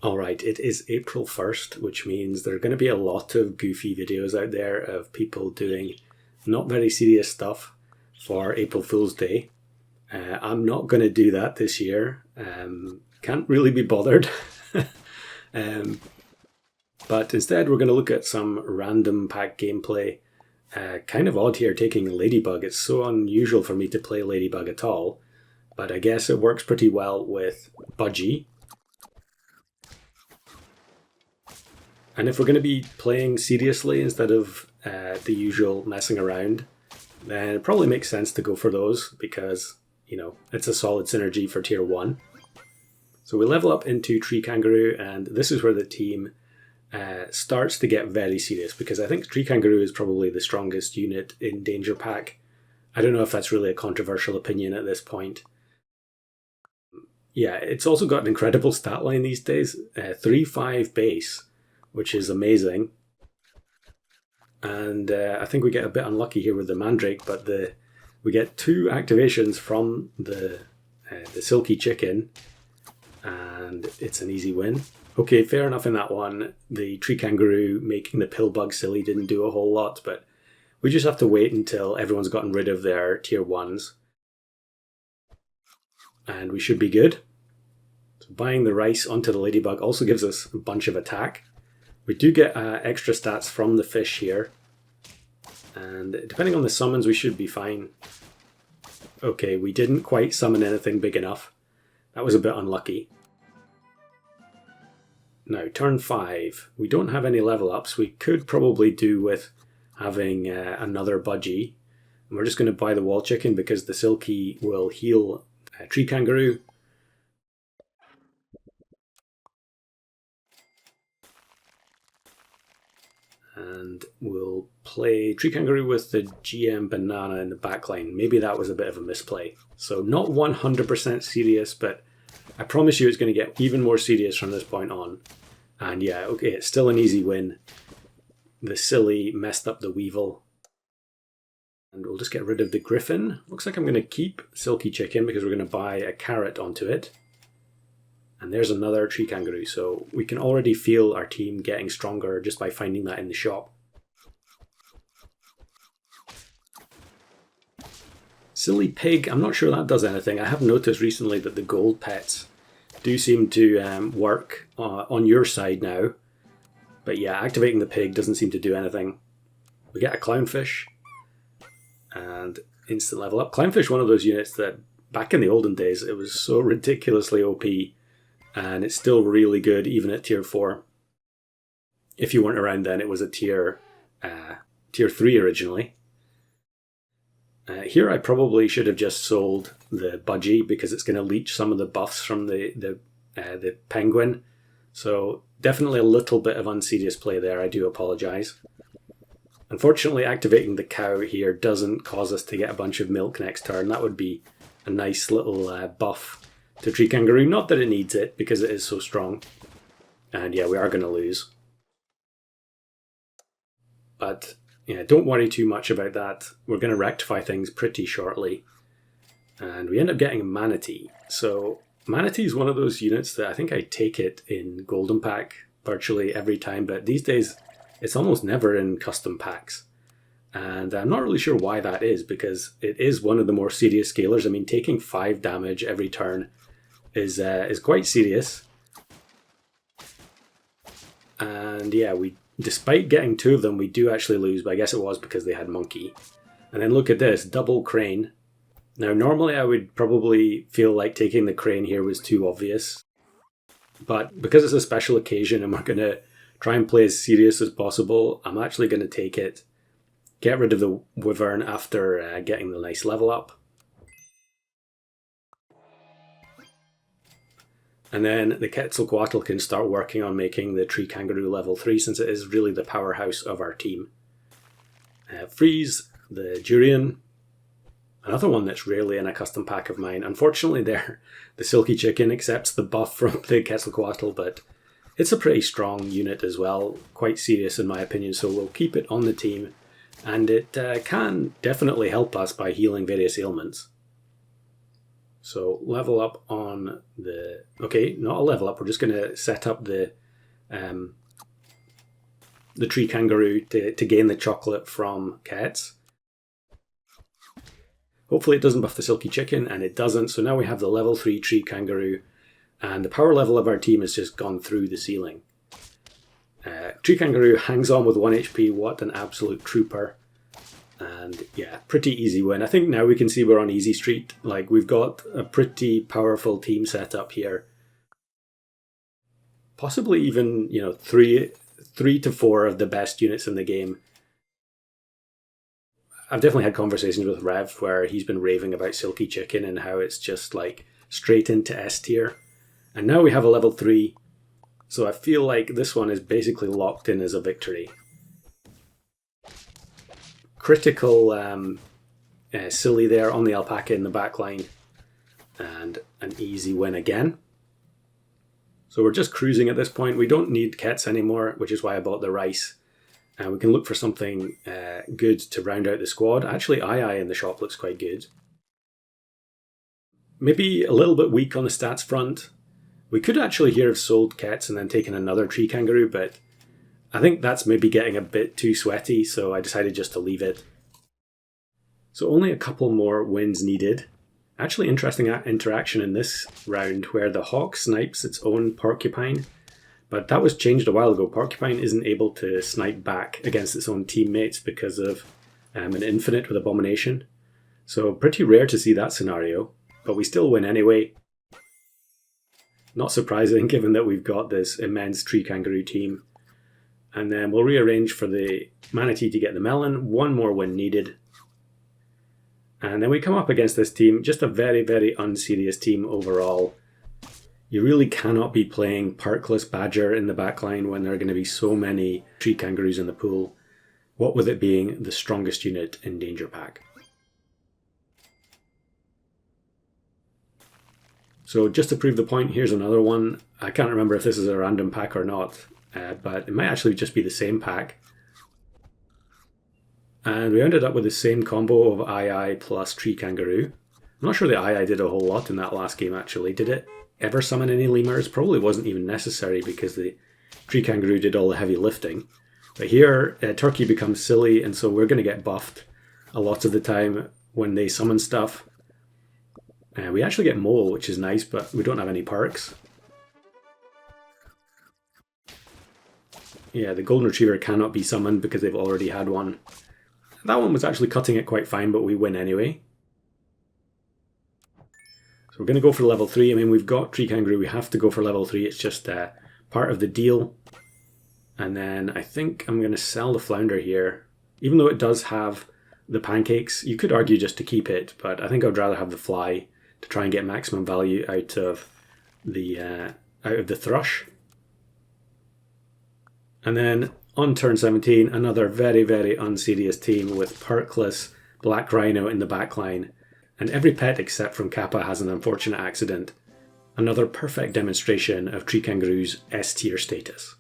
Alright, it is April 1st, which means there are going to be a lot of goofy videos out there of people doing not very serious stuff for April Fool's Day. I'm not going to do that this year. Can't really be bothered. But instead we're going to look at some random pack gameplay. Kind of odd here taking Ladybug. It's so unusual for me to play Ladybug at all. But I guess it works pretty well with Budgie. And if we're going to be playing seriously instead of the usual messing around, then it probably makes sense to go for those because, you know, it's a solid synergy for tier 1. So we level up into Tree Kangaroo, and this is where the team starts to get very serious because I think Tree Kangaroo is probably the strongest unit in Danger Pack. I don't know if that's really a controversial opinion at this point. Yeah, it's also got an incredible stat line these days, 3-5 base, which is amazing. And I think we get a bit unlucky here with the Mandrake, but we get 2 activations from the Silky Chicken, and it's an easy win. Okay, fair enough in that one. The Tree Kangaroo making the Pillbug silly didn't do a whole lot, but we just have to wait until everyone's gotten rid of their tier 1s. And we should be good. So buying the rice onto the Ladybug also gives us a bunch of attack. We do get extra stats from the fish here. And depending on the summons, we should be fine. Okay, we didn't quite summon anything big enough. That was a bit unlucky. Now, turn 5. We don't have any level ups. We could probably do with having another Budgie. And we're just going to buy the Wall Chicken because the Silky will heal Tree Kangaroo. And we'll play Tree Kangaroo with the GM Banana in the backline. Maybe that was a bit of a misplay. So not 100% serious, but I promise you it's going to get even more serious from this point on. And yeah, okay, it's still an easy win. The silly messed up the Weevil. And we'll just get rid of the Griffin. Looks like I'm going to keep Silky Chicken because we're going to buy a carrot onto it. And there's another Tree Kangaroo, so we can already feel our team getting stronger just by finding that in the shop. Silly Pig, I'm not sure that does anything. I have noticed recently that the gold pets do seem to work on your side now. But yeah, activating the pig doesn't seem to do anything. We get a Clownfish and instant level up. Clownfish, one of those units that back in the olden days, it was so ridiculously OP. And it's still really good, even at tier 4. If you weren't around then, it was a tier 3 originally. Here I probably should have just sold the Budgie because it's going to leech some of the buffs from the Penguin. So definitely a little bit of unserious play there, I do apologise. Unfortunately, activating the cow here doesn't cause us to get a bunch of milk next turn. That would be a nice little buff to Tree Kangaroo. Not that it needs it, because it is so strong. And yeah, we are going to lose. But yeah, don't worry too much about that. We're going to rectify things pretty shortly. And we end up getting a Manatee. So Manatee is one of those units that I think I take it in Golden Pack virtually every time. But these days, it's almost never in custom packs. And I'm not really sure why that is, because it is one of the more serious scalers. I mean, taking 5 damage every turn is quite serious. And yeah, despite getting 2 of them, we do actually lose, but I guess it was because they had Monkey. And then look at this, double Crane. Now normally I would probably feel like taking the Crane here was too obvious, but because it's a special occasion and we're going to try and play as serious as possible, I'm actually going to take it, get rid of the Wyvern after getting the nice level up. And then the Quetzalcoatl can start working on making the Tree Kangaroo level 3 since it is really the powerhouse of our team. Freeze, the Durian, another one that's rarely in a custom pack of mine. Unfortunately there, the Silky Chicken accepts the buff from the Quetzalcoatl, but it's a pretty strong unit as well, quite serious in my opinion, so we'll keep it on the team. And it can definitely help us by healing various ailments. So level up on the... Okay, not a level up. We're just going to set up the tree kangaroo to gain the chocolate from Kets. Hopefully it doesn't buff the silky chicken, and it doesn't. So now we have the level 3 tree kangaroo, and the power level of our team has just gone through the ceiling. Tree kangaroo hangs on with 1 HP. What an absolute trooper. And yeah, pretty easy win. I think now we can see we're on easy street. Like, we've got a pretty powerful team set up here. Possibly even, you know, three to four of the best units in the game. I've definitely had conversations with Rev where he's been raving about Silky Chicken and how it's just like straight into S tier. And now we have a level 3. So I feel like this one is basically locked in as a victory. Critical silly there on the alpaca in the back line. And an easy win again. So we're just cruising at this point. We don't need Kets anymore, which is why I bought the rice. And we can look for something good to round out the squad. Actually, II in the shop looks quite good. Maybe a little bit weak on the stats front. We could actually here have sold Kets and then taken another tree kangaroo, but I think that's maybe getting a bit too sweaty, so I decided just to leave it. So only a couple more wins needed. Actually interesting interaction in this round where the hawk snipes its own porcupine. But that was changed a while ago. Porcupine isn't able to snipe back against its own teammates because of an infinite with Abomination. So pretty rare to see that scenario, but we still win anyway. Not surprising given that we've got this immense tree kangaroo team. And then we'll rearrange for the manatee to get the melon. One more win needed. And then we come up against this team, just a very, very unserious team overall. You really cannot be playing Parkless Badger in the backline when there are going to be so many tree kangaroos in the pool. What with it being the strongest unit in Danger Pack. So just to prove the point, here's another one. I can't remember if this is a random pack or not, but it might actually just be the same pack. And we ended up with the same combo of II plus tree kangaroo. I'm not sure the II did a whole lot in that last game actually. Did it ever summon any lemurs? Probably wasn't even necessary because the tree kangaroo did all the heavy lifting. But here, Turkey becomes silly, and so we're going to get buffed a lot of the time when they summon stuff. We actually get Mole, which is nice, but we don't have any perks. Yeah, the Golden Retriever cannot be summoned because they've already had one. That one was actually cutting it quite fine, but we win anyway. So we're going to go for level 3. I mean, we've got Tree Kangaroo. We have to go for level 3. It's just part of the deal. And then I think I'm going to sell the Flounder here. Even though it does have the pancakes, you could argue just to keep it, but I think I'd rather have the Fly to try and get maximum value out of the Thrush. And then on turn 17, another very, very unserious team with Perkless Black Rhino in the backline. And every pet except from Kappa has an unfortunate accident. Another perfect demonstration of Tree Kangaroo's S tier status.